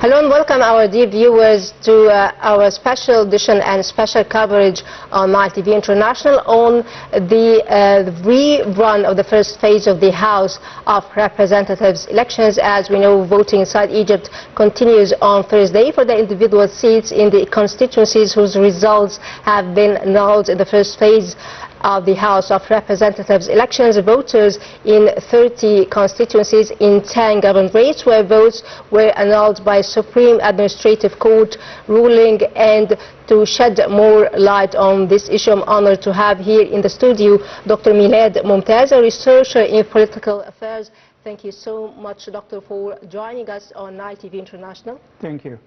Hello and welcome our dear viewers to our special edition and special coverage on Nile TV International on the rerun of the first phase of the House of Representatives elections. As we know, voting inside Egypt continues on Thursday for the individual seats in the constituencies whose results have been annulled in the first phase of the House of Representatives elections. Voters in 30 constituencies in 10 governorates where votes were annulled by Supreme Administrative Court ruling. And to shed more light on this issue, I'm honored to have here in the studio Dr. Milad Momtaz, a researcher in political affairs. Thank you so much, Doctor, for joining us on Nile TV International. Thank you.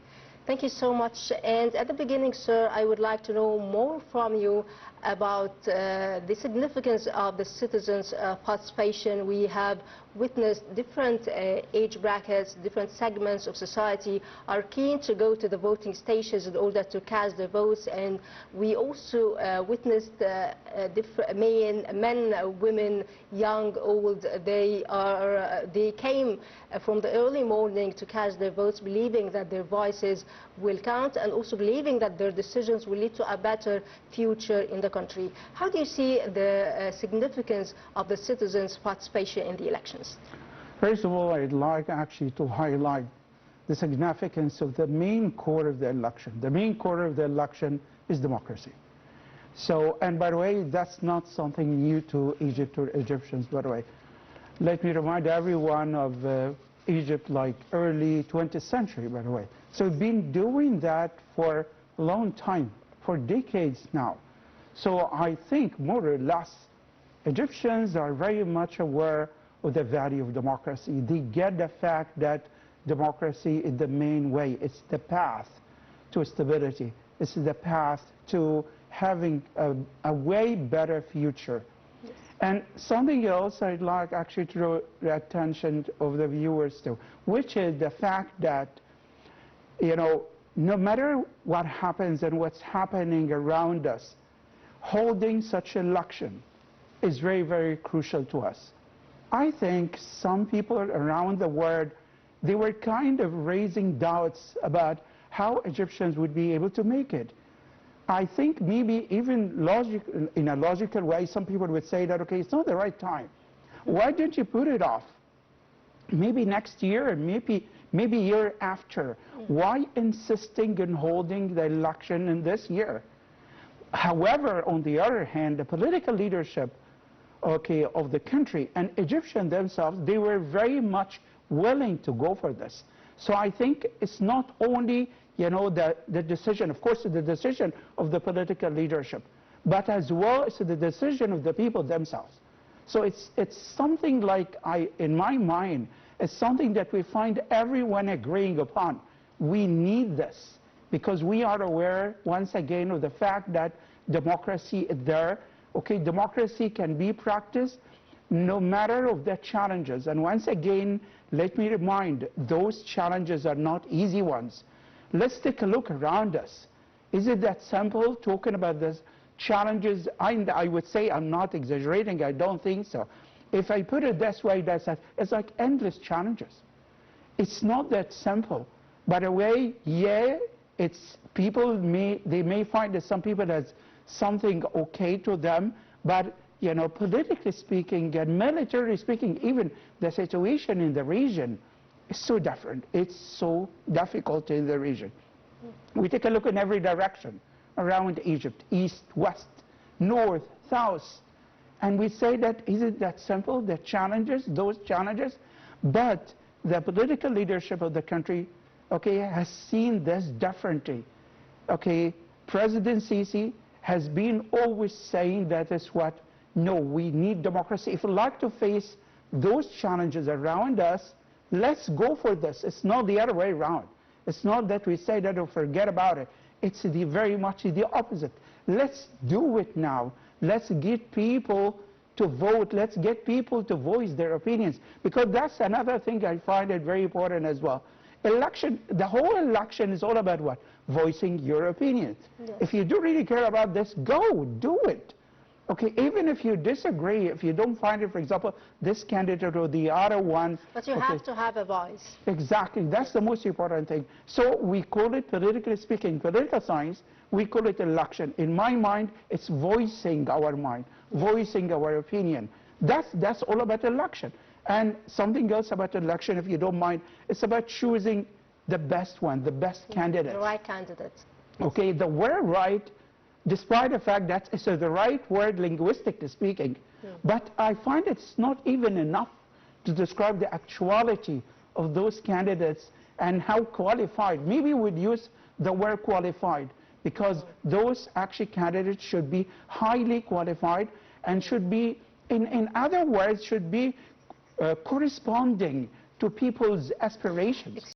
Thank you so much. And at the beginning, sir, I would like to know more from you about the significance of the citizens' participation. We have witnessed different age brackets, different segments of society are keen to go to the voting stations in order to cast their votes. And we also witnessed different men, women, young, old. They came from the early morning to cast their votes, believing that their voices will count and also believing that their decisions will lead to a better future in the country. How do you see the significance of the citizens' participation in the elections? First of all, I'd like actually to highlight the significance of the main core of the election. The main core of the election is democracy. So, and by the way, that's not something new to Egypt or Egyptians, by the way. Let me remind everyone of Egypt like early 20th century, by the way. So we've been doing that for a long time, for decades now. So I think more or less Egyptians are very much aware of the value of democracy. They get the fact that democracy is the main way. It's the path to stability. It's the path to having a way better future. Yes. And something else I'd like actually to draw the attention of the viewers to, which is the fact that, you know, no matter what happens and what's happening around us, holding such election is very, very crucial to us. I think some people around the world, they were kind of raising doubts about how Egyptians would be able to make it. I think maybe even in a logical way, some people would say that, okay, it's not the right time. Why don't you put it off? Maybe next year, or maybe year after. Why insisting on holding the election in this year? However, on the other hand, the political leadership, okay, of the country and Egyptians themselves, they were very much willing to go for this. So I think it's not only, you know, the decision, of course, the decision of the political leadership, but as well as the decision of the people themselves. So it's something like, in my mind, it's something that we find everyone agreeing upon. We need this because we are aware, once again, of the fact that democracy is there. Okay, democracy can be practiced no matter of the challenges. And once again, let me remind, those challenges are not easy ones. Let's take a look around us. Is it that simple, talking about this challenges? I would say, I'm not exaggerating, I don't think so. If I put it this way, it's like endless challenges. It's not that simple. By the way, yeah, it's people they may find that some people has something okay to them, but you know, politically speaking and militarily speaking, even the situation in the region is so different. It's so difficult in the region. We take a look in every direction around Egypt, east, west, north, south, and we say that isn't that simple, the challenges, those challenges, but the political leadership of the country, okay, has seen this differently. Okay, President Sisi has been always saying that is what, no, we need democracy. If we like to face those challenges around us, let's go for this. It's not the other way around. It's not that we say that or forget about it. It's very much the opposite. Let's do it now. Let's get people to vote. Let's get people to voice their opinions. Because that's another thing I find it very important as well. Election, the whole election is all about what? Voicing your opinions. Yes. If you do really care about this, go, do it. Okay, even if you disagree, if you don't find it, for example, this candidate or the other one. But you have to have a voice. Exactly, that's the most important thing. So we call it, politically speaking, political science, we call it election. In my mind, it's voicing our mind, voicing our opinion. That's all about election. And something else about election, if you don't mind, it's about choosing the best one, the best candidate. The right candidate. Okay, the word right, despite the fact that it's the right word linguistically speaking, but I find it's not even enough to describe the actuality of those candidates and how qualified. Maybe we'd use the word qualified, because those actually candidates should be highly qualified and should be, in other words, should be corresponding to people's aspirations.